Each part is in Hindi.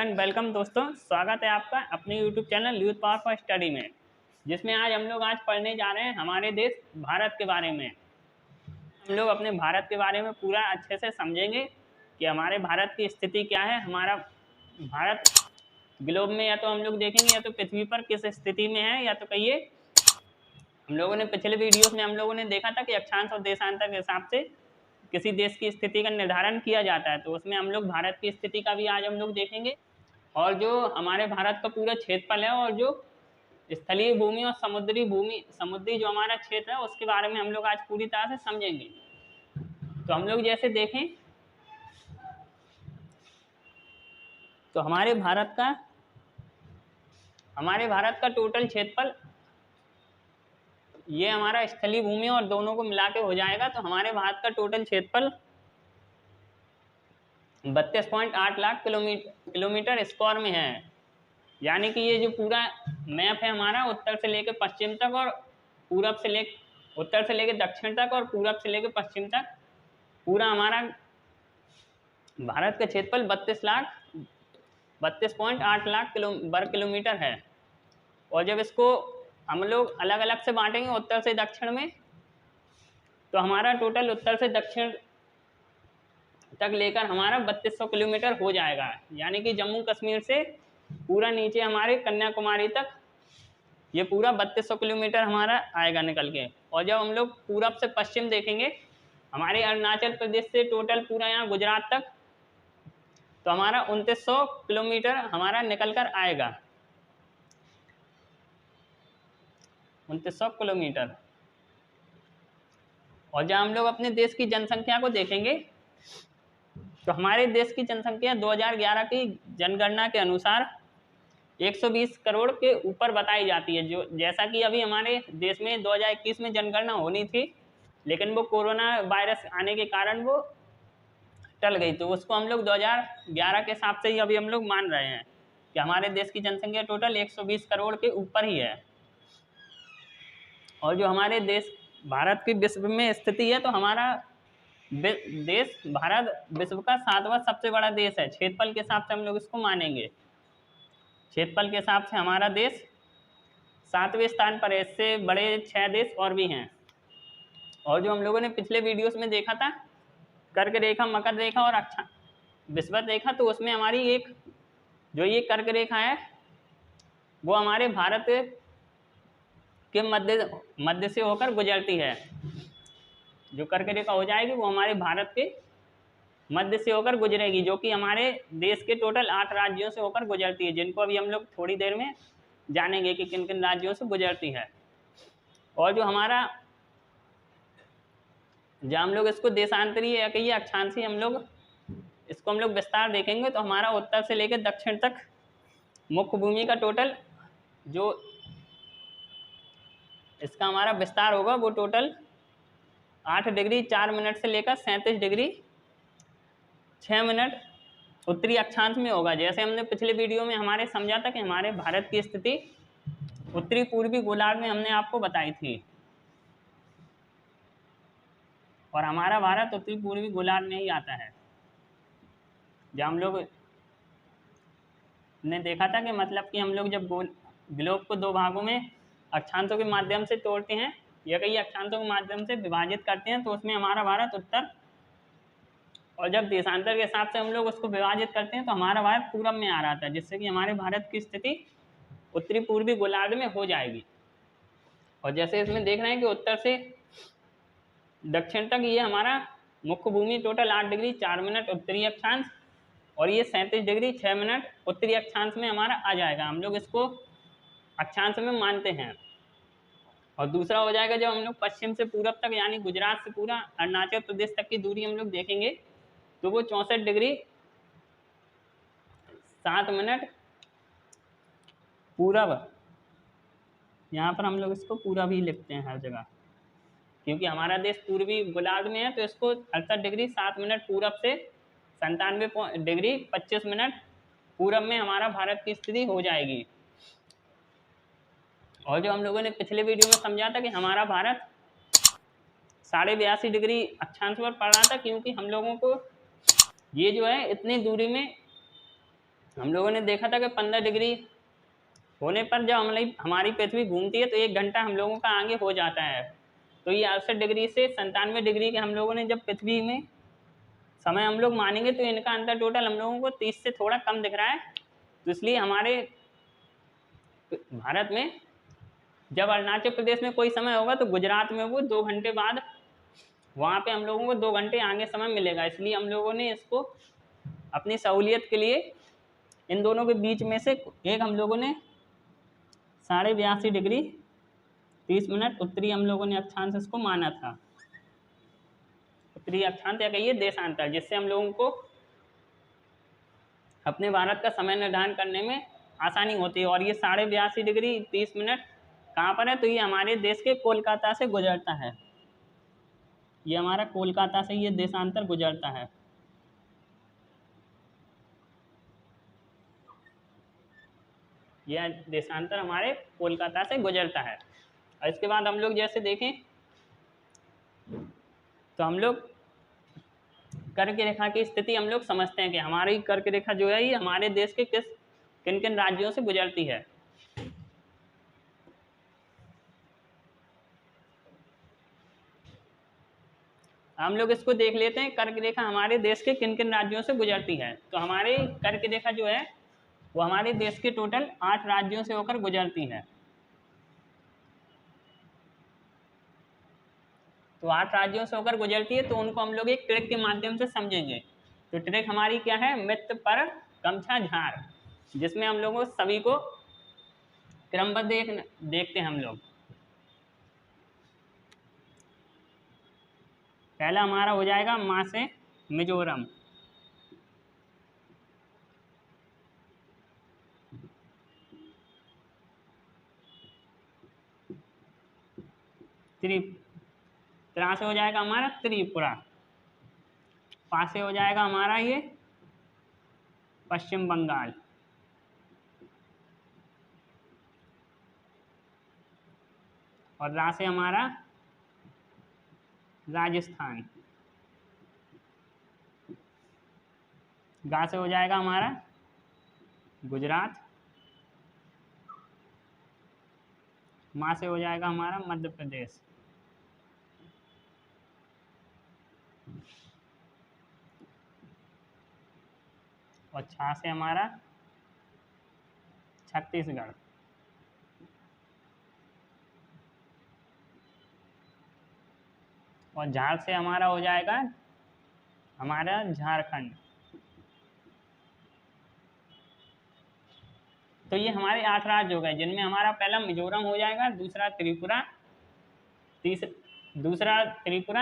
एंड वेलकम दोस्तों, स्वागत है आपका अपने YouTube channel youth power for study में, जिसमें हम लोग आज पढ़ने जा रहे हैं हमारे देश भारत के बारे में। हम लोग अपने भारत के बारे में पूरा अच्छे से समझेंगे कि हमारे भारत की स्थिति क्या है। हमारा भारत ग्लोब में या तो हम लोग देखेंगे या तो पृथ्वी पर किस स्थिति में है, या तो कहिए हम लोगों ने पिछले वीडियोस में हम लोगों ने देखा था कि अक्षांश और देशांतर के हिसाब से किसी देश की स्थिति का निर्धारण किया जाता है। तो उसमें हम लोग भारत की स्थिति का भी आज हम लोग देखेंगे, और जो हमारे भारत का पूरा क्षेत्रफल है और जो स्थलीय भूमि और समुद्री जो हमारा क्षेत्र है उसके बारे में हम लोग आज पूरी तरह से समझेंगे। तो हम लोग जैसे देखें तो हमारे भारत का टोटल क्षेत्रफल, ये हमारा स्थलीय भूमि और दोनों को मिला के हो जाएगा। तो हमारे भारत का टोटल क्षेत्रफल 32.8 लाख किलोमीटर स्क्वायर में है। यानी कि ये जो पूरा मैप है हमारा उत्तर से लेकर पश्चिम तक और उत्तर से लेकर दक्षिण तक और पूरब से लेकर पश्चिम तक, पूरा हमारा भारत का क्षेत्रफल 32.8 लाख वर्ग किलोमीटर है। और जब इसको हम लोग अलग अलग से बांटेंगे उत्तर से दक्षिण में, तो हमारा टोटल उत्तर से दक्षिण तक लेकर हमारा 3200 किलोमीटर हो जाएगा। यानी कि जम्मू कश्मीर से पूरा नीचे हमारे कन्याकुमारी तक ये पूरा 3200 किलोमीटर हमारा आएगा निकल के। और जब हम लोग पूरब से पश्चिम देखेंगे हमारे अरुणाचल प्रदेश से टोटल पूरा यहाँ गुजरात तक, तो हमारा 2900 किलोमीटर हमारा निकल कर आएगा, 2900 किलोमीटर। और जब हम लोग अपने देश की जनसंख्या को देखेंगे तो हमारे देश की जनसंख्या 2011 की जनगणना के अनुसार 120 करोड़ के ऊपर बताई जाती है। जो जैसा कि अभी हमारे देश में 2021 में जनगणना होनी थी, लेकिन वो कोरोना वायरस आने के कारण वो टल गई, तो उसको हम लोग 2011 के हिसाब से ही अभी हम लोग मान रहे हैं कि हमारे देश की जनसंख्या टोटल 120 करोड़ के ऊपर ही है। और जो हमारे देश भारत की विश्व में स्थिति है, तो हमारा देश भारत विश्व का 7वां सबसे बड़ा देश है। क्षेत्रफल के हिसाब से हम लोग इसको मानेंगे, क्षेत्रफल के हिसाब से हमारा देश 7वें स्थान पर है। इससे बड़े 6 देश और भी हैं। और जो हम लोगों ने पिछले वीडियोस में देखा था कर्क रेखा, मकर रेखा और विषुवत रेखा, तो उसमें हमारी एक जो ये कर्क रेखा है वो हमारे भारत के मध्य से होकर गुजरती है। जो कर्क रेखा हो जाएगी वो हमारे भारत के मध्य से होकर गुजरेगी, जो कि हमारे देश के टोटल 8 राज्यों से होकर गुजरती है, जिनको अभी हम लोग थोड़ी देर में जानेंगे कि किन किन राज्यों से गुजरती है। और जो हमारा जब हम लोग इसको देशांतरी या कहिए अक्षांशी हम लोग विस्तार देखेंगे, तो हमारा उत्तर से लेकर दक्षिण तक मुख्य भूमि का टोटल जो इसका हमारा विस्तार होगा वो टोटल 8 डिग्री 4 मिनट से लेकर 37 डिग्री 6 मिनट उत्तरी अक्षांश में होगा। जैसे हमने पिछले वीडियो में हमारे समझा था कि हमारे भारत की स्थिति उत्तरी पूर्वी गोलार्ध में हमने आपको बताई थी, और हमारा भारत उत्तरी पूर्वी गोलार्ध में ही आता है। जब हम लोग ने देखा था कि मतलब कि हम लोग जब ग्लोब को 2 भागों में अक्षांशों के माध्यम से तोड़ते हैं या कई अक्षांशों के माध्यम से विभाजित करते हैं, तो उसमें हमारा भारत उत्तर, और जब देशांतर के हिसाब से हम लोग उसको विभाजित करते हैं तो हमारा भारत पूरब में आ रहा था, जिससे कि हमारे भारत की स्थिति उत्तरी पूर्वी गोलार्ध में हो जाएगी। और जैसे इसमें देख रहे हैं कि उत्तर से दक्षिण तक ये हमारा मुख्य भूमि टोटल 8 डिग्री 4 मिनट उत्तरी अक्षांश, और ये 37 डिग्री 6 मिनट उत्तरी अक्षांश में हमारा आ जाएगा। हम लोग इसको अक्षांश में मानते हैं। और दूसरा हो जाएगा जब हम लोग पश्चिम से पूरब तक यानी गुजरात से पूरा अरुणाचल प्रदेश तक की दूरी हम लोग देखेंगे, तो वो 64 डिग्री 7 मिनट पूरब, यहाँ पर हम लोग इसको पूरा भी लिखते हैं हर जगह, क्योंकि हमारा देश पूर्वी गोलार्ध में है, तो इसको 68 डिग्री 7 मिनट पूरब से 97 डिग्री 25 मिनट पूरब में हमारा भारत की स्थिति हो जाएगी। और जो हम लोगों ने पिछले वीडियो में समझा था कि हमारा भारत 82.5 डिग्री अक्षांश पर पड़ रहा था, क्योंकि हम लोगों को ये जो है इतनी दूरी में हम लोगों ने देखा था कि 15 डिग्री होने पर जब हमारी पृथ्वी घूमती है तो 1 घंटा हम लोगों का आगे हो जाता है। तो ये 68 डिग्री से 97 डिग्री के हम लोगों ने जब पृथ्वी में समय हम लोग मानेंगे तो इनका अंतर टोटल हम लोगों को 30 से थोड़ा कम दिख रहा है। तो इसलिए हमारे भारत में जब अरुणाचल प्रदेश में कोई समय होगा तो गुजरात में वो 2 घंटे बाद वहाँ पे हम लोगों को 2 घंटे आगे समय मिलेगा। इसलिए हम लोगों ने इसको अपनी सहूलियत के लिए इन दोनों के बीच में से एक हम लोगों ने 82.5 डिग्री 30 मिनट उत्तरी हम लोगों ने अक्षांश इसको माना था। उत्तरी अक्षांश या कहिए देशांतर, जिससे हम लोगों को अपने भारत का समय निर्धारण करने में आसानी होती है। और ये 82.5 डिग्री 30 मिनट कहाँ पर है? तो ये हमारे देश के कोलकाता से गुजरता है। ये हमारा कोलकाता से ये देशांतर गुजरता है। यह देशांतर हमारे कोलकाता से गुजरता है। और इसके बाद हम लोग जैसे देखें तो हम लोग कर्क रेखा की स्थिति हम लोग समझते हैं कि हमारी कर्क रेखा जो है ये हमारे देश के किन किन राज्यों से गुजरती है। हम लोग इसको देख लेते हैं, कर्क रेखा हमारे देश के किन किन राज्यों से गुजरती है। तो हमारे कर्क रेखा जो है वो हमारे देश के टोटल 8 राज्यों से होकर गुजरती है। तो 8 राज्यों से होकर गुजरती है, तो उनको हम लोग एक ट्रिक के माध्यम से समझेंगे। तो ट्रिक हमारी क्या है? मित्र पर गमछा झार, जिसमें हम लोगों सभी को क्रमबद्ध देखते हैं हम लोग। पहला हमारा हो जाएगा माँ से मिजोरम, त्रा से हो जाएगा हमारा त्रिपुरा, पा से हो जाएगा हमारा ये पश्चिम बंगाल, और रा से हमारा राजस्थान, गा से हो जाएगा हमारा गुजरात, माँ से हो जाएगा हमारा मध्य प्रदेश, और छा से हमारा छत्तीसगढ़, और झार से हमारा हो जाएगा हमारा झारखंड। तो ये हमारे 8 राज्य हो गए, जिनमें हमारा पहला मिजोरम हो जाएगा, दूसरा त्रिपुरा,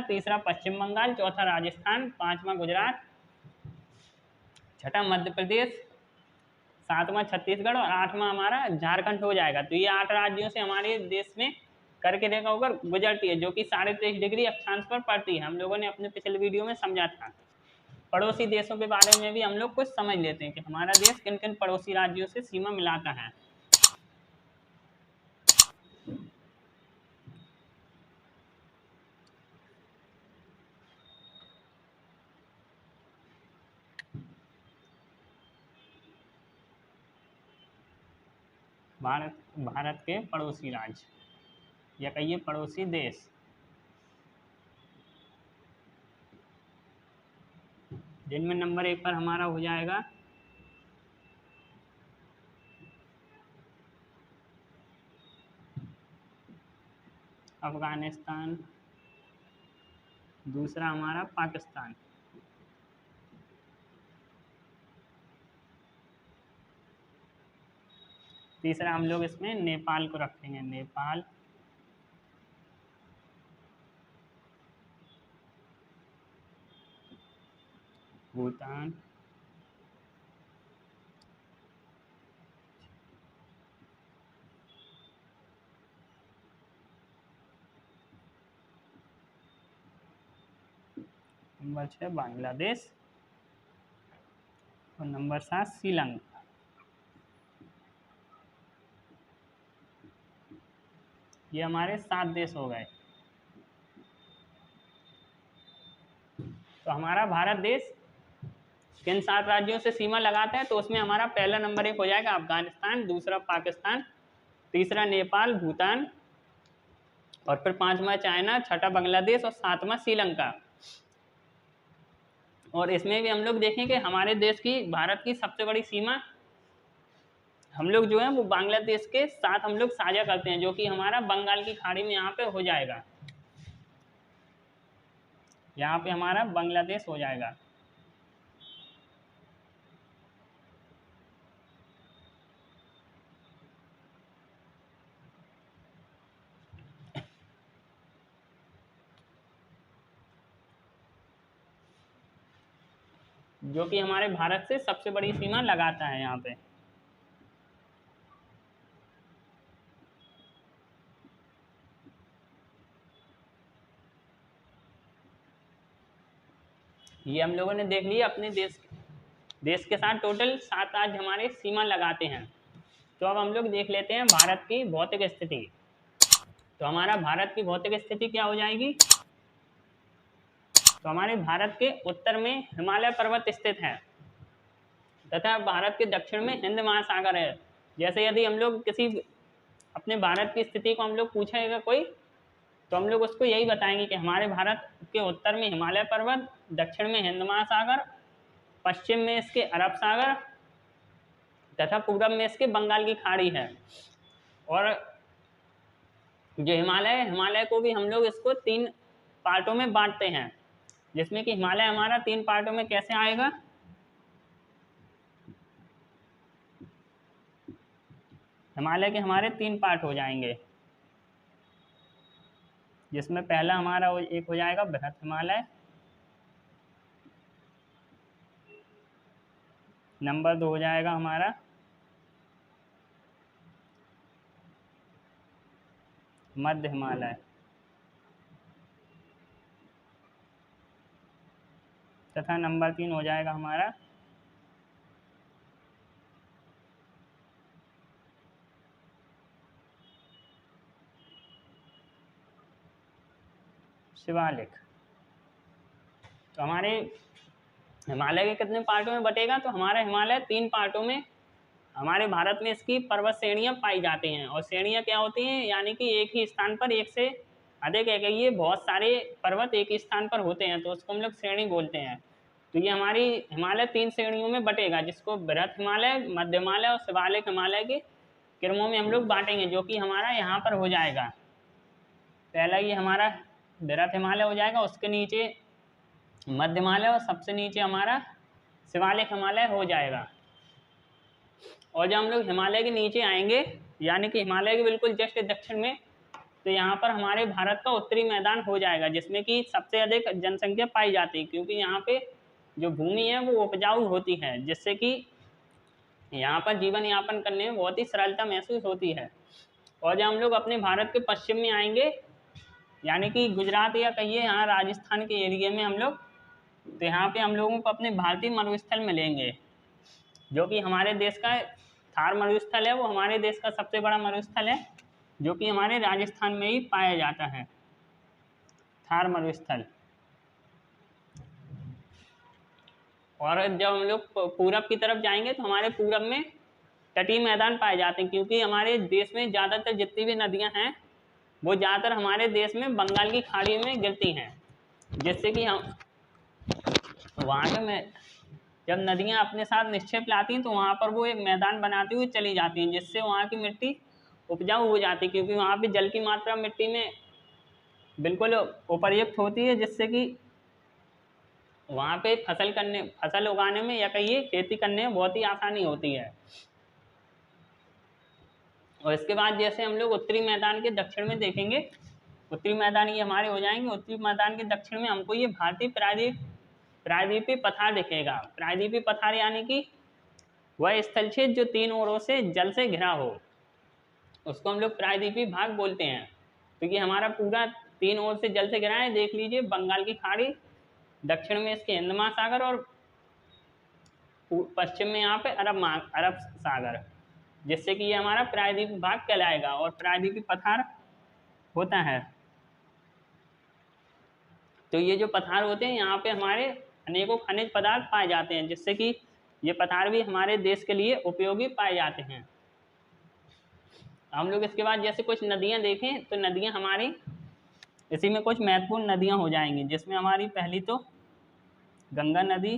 तीसरा पश्चिम बंगाल, चौथा राजस्थान, पांचवा गुजरात, छठा मध्य प्रदेश, सातवां छत्तीसगढ़ और आठवां हमारा झारखंड हो जाएगा। तो ये 8 राज्यों से हमारे देश में कर्क रेखा होकर गुजरती है, जो कि 23.5 डिग्री अक्षांश पर पड़ती है। हम लोगों ने अपने पिछले वीडियो में समझा था। पड़ोसी देशों के बारे में भी हम लोग कुछ समझ लेते हैं कि हमारा देश किन किन पड़ोसी राज्यों से सीमा मिलाता है। भारत के पड़ोसी राज्य या कहिए पड़ोसी देश, जिनमें नंबर 1 पर हमारा हो जाएगा अफगानिस्तान, दूसरा हमारा पाकिस्तान, तीसरा हम लोग इसमें नेपाल को रखेंगे, नेपाल, भूटान, नंबर 6 बांग्लादेश, और नंबर 7 श्रीलंका। ये हमारे 7 देश हो गए। तो हमारा भारत देश किन 7 राज्यों से सीमा लगाते हैं, तो उसमें हमारा पहला नंबर 1 हो जाएगा अफगानिस्तान, दूसरा पाकिस्तान, तीसरा नेपाल, भूटान, और फिर 5वां चाइना, छठा बांग्लादेश और 7वां श्रीलंका। और इसमें भी हम लोग देखें कि हमारे देश की, भारत की सबसे बड़ी सीमा हम लोग जो है वो बांग्लादेश के साथ हम लोग साझा करते हैं, जो कि हमारा बंगाल की खाड़ी में यहाँ पे हो जाएगा, यहाँ पे हमारा बांग्लादेश हो जाएगा। जो कि हमारे भारत से सबसे बड़ी सीमा लगाता है यहाँ पे। ये हम लोगों ने देख लिया अपने देश के साथ टोटल 7 राज्य हमारे सीमा लगाते हैं। तो अब हम लोग देख लेते हैं भारत की भौतिक स्थिति। तो हमारा भारत की भौतिक स्थिति क्या हो जाएगी, तो हमारे भारत के उत्तर में हिमालय पर्वत स्थित है तथा भारत के दक्षिण में हिंद महासागर है। जैसे यदि हम लोग किसी अपने भारत की स्थिति को हम लोग पूछेगा कोई, तो हम लोग उसको यही बताएंगे कि हमारे भारत के उत्तर में हिमालय पर्वत, दक्षिण में हिंद महासागर, पश्चिम में इसके अरब सागर तथा पूर्व में इसके बंगाल की खाड़ी है। और जो हिमालय को भी हम लोग इसको 3 पार्टों में बांटते हैं, जिसमें कि हिमालय हमारा 3 पार्टों में कैसे आएगा, हिमालय के हमारे 3 पार्ट हो जाएंगे, जिसमें पहला हमारा एक हो जाएगा बृहत हिमालय, नंबर 2 हो जाएगा हमारा मध्य हिमालय, तथा नंबर 3 हो जाएगा हमारा शिवालिक। तो हमारे हिमालय के कितने पार्टों में बटेगा, तो हमारा हिमालय 3 पार्टों में, हमारे भारत में इसकी पर्वत श्रेणियां पाई जाती हैं। और श्रेणियां क्या होती हैं, यानी कि एक ही स्थान पर एक से अधिक है, ये बहुत सारे पर्वत एक ही स्थान पर होते हैं, तो उसको हम लोग श्रेणी बोलते हैं। तो ये हमारी हिमालय 3 श्रेणियों में बटेगा, जिसको बृहत हिमालय, मध्य हिमालय और शिवालिक हिमालय के क्रमों में हम लोग बांटेंगे, जो कि हमारा यहाँ पर हो जाएगा। पहला ये हमारा बृहत हिमालय हो जाएगा, उसके नीचे मध्य हिमालय और सबसे नीचे हमारा शिवालिक हिमालय हो जाएगा। और जब हम लोग हिमालय के नीचे आएंगे, यानी कि हिमालय के बिल्कुल जस्ट दक्षिण में, तो यहाँ पर हमारे भारत का उत्तरी मैदान हो जाएगा, जिसमें कि सबसे अधिक जनसंख्या पाई जाती है, क्योंकि यहाँ पे जो भूमि है वो उपजाऊ होती है, जिससे कि यहाँ पर जीवन यापन करने में बहुत ही सरलता महसूस होती है। और जब हम लोग अपने भारत के पश्चिम में आएंगे, यानी कि गुजरात या कहिए यहाँ राजस्थान के एरिया में हम लोग, तो यहाँ पे हम लोगों को अपने भारतीय मरुस्थल मिलेंगे, जो कि हमारे देश का थार मरुस्थल है, वो हमारे देश का सबसे बड़ा मरुस्थल है, जो कि हमारे राजस्थान में ही पाया जाता है, थार मरुस्थल। और जब हम लोग पूरब की तरफ जाएंगे, तो हमारे पूरब में तटीय मैदान पाए जाते हैं, क्योंकि हमारे देश में ज़्यादातर जितनी भी नदियां हैं वो ज़्यादातर हमारे देश में बंगाल की खाड़ी में गिरती हैं, जिससे कि हम वहाँ पे जब नदियाँ अपने साथ निक्षेप लाती हैं, तो वहाँ पर वो एक मैदान बनाती हुई चली जाती हैं, जिससे वहाँ की मिट्टी उपजाऊ हो जाती है, क्योंकि वहाँ पे जल की मात्रा मिट्टी में बिल्कुल उपर्युक्त होती है, जिससे कि वहाँ पे फसल उगाने में या कहिए खेती करने में बहुत ही आसानी होती है। और इसके बाद जैसे हम लोग उत्तरी मैदान के दक्षिण में देखेंगे, उत्तरी मैदान ये हमारे हो जाएंगे, उत्तरी मैदान के दक्षिण में हमको ये भारतीय प्रायद्वीपीय पठार दिखेगा। प्रायद्वीपीय पठार यानी कि वह स्थल क्षेत्र जो 3 ओरों से जल से घिरा हो, उसको हम लोग प्रायद्वीपीय भाग बोलते हैं। तो ये हमारा पूरा 3 ओर से जल से घिरा है। देख लीजिए, बंगाल की खाड़ी, दक्षिण में इसके हिंद महासागर और पश्चिम में यहाँ पे अरब सागर, जिससे कि ये हमारा प्रायद्वीपीय भाग कहलाएगा और प्रायद्वीपीय पठार होता है। तो ये जो पठार होते हैं, यहाँ पे हमारे अनेकों खनिज पदार्थ पाए जाते हैं, जिससे कि ये पदार्थ भी हमारे देश के लिए उपयोगी पाए जाते हैं। हम लोग इसके बाद जैसे कुछ नदियाँ देखें तो नदियाँ हमारी इसी में कुछ महत्वपूर्ण नदियाँ हो जाएंगी, जिसमें हमारी पहली तो गंगा नदी,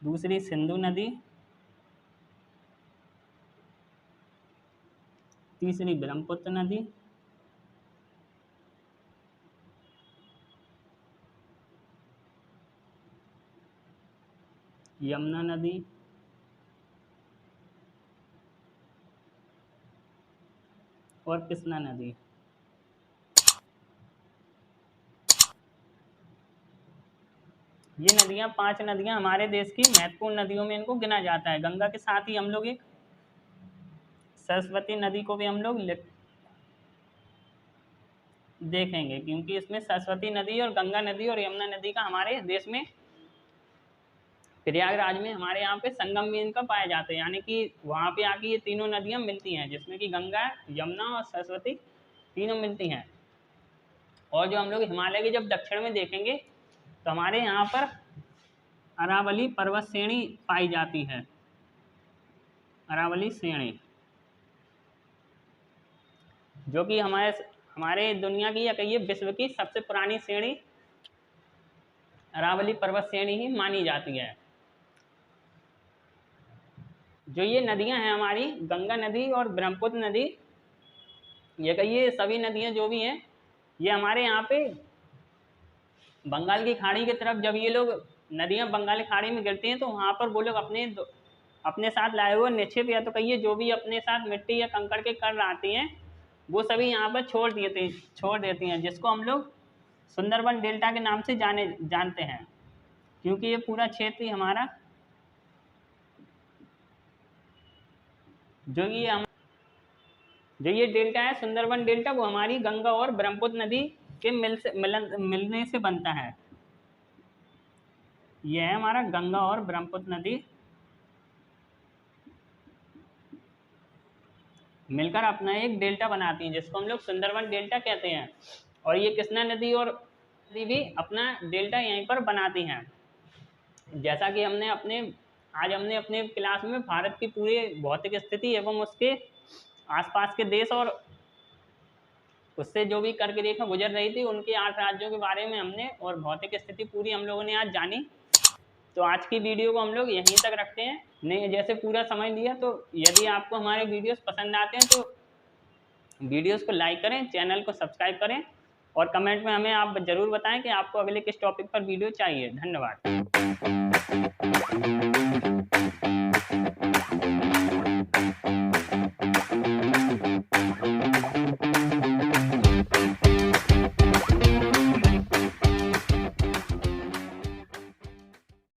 दूसरी सिंधु नदी, तीसरी ब्रह्मपुत्र नदी, यमुना नदी, और कृष्णा नदी। ये नदियाँ 5 नदियाँ हमारे देश की महत्वपूर्ण नदियों में इनको गिना जाता है। गंगा के साथ ही हम लोग एक सरस्वती नदी को भी हम लोग देखेंगे, क्योंकि इसमें सरस्वती नदी और गंगा नदी और यमुना नदी का हमारे देश में प्रयागराज में हमारे यहाँ पे संगम भी इनका पाए जाते हैं, यानी कि वहाँ पे आके ये तीनों नदियाँ मिलती हैं, जिसमें कि गंगा, यमुना और सरस्वती तीनों मिलती हैं। और जो हम लोग हिमालय के जब दक्षिण में देखेंगे तो हमारे यहाँ पर अरावली पर्वत श्रेणी पाई जाती है। अरावली श्रेणी जो कि हमारे दुनिया की या कहिए विश्व की सबसे पुरानी श्रेणी अरावली पर्वत श्रेणी ही मानी जाती है। जो ये नदियां हैं हमारी गंगा नदी और ब्रह्मपुत्र नदी, ये कहिए सभी नदियां जो भी हैं ये हमारे यहाँ पे बंगाल की खाड़ी की तरफ जब ये लोग नदियां बंगाल की खाड़ी में गिरती हैं तो वहाँ पर वो लोग अपने साथ लाए हुए निक्षेप या तो कहिए जो भी अपने साथ मिट्टी या कंकड़ के कण आती हैं वो सभी यहाँ पर छोड़ देती हैं, जिसको हम लोग सुंदरबन डेल्टा के नाम से जानते हैं, क्योंकि ये पूरा क्षेत्र ही हमारा जो ये डेल्टा है सुंदरबन डेल्टा वो हमारी गंगा और ब्रह्मपुत्र नदी के मिलने से बनता है। यह है हमारा गंगा और ब्रह्मपुत्र नदी मिलकर अपना एक डेल्टा बनाती हैं, जिसको हम लोग सुंदरबन डेल्टा कहते हैं। और ये कृष्णा नदी और नदी भी अपना डेल्टा यहीं पर बनाती हैं। जैसा कि आज हमने अपने क्लास में भारत की पूरी भौतिक स्थिति एवं उसके आसपास के देश और उससे जो भी करके रेखा गुजर रही थी उनके 8 राज्यों के बारे में हमने और भौतिक स्थिति पूरी हम लोगों ने आज जानी। तो आज की वीडियो को हम लोग यहीं तक रखते हैं। नहीं जैसे पूरा समझ लिया, तो यदि आपको हमारे वीडियोस पसंद आते हैं तो वीडियोस को लाइक करें, चैनल को सब्सक्राइब करें और कमेंट में हमें आप ज़रूर बताएं कि आपको अगले किस टॉपिक पर वीडियो चाहिए। धन्यवाद।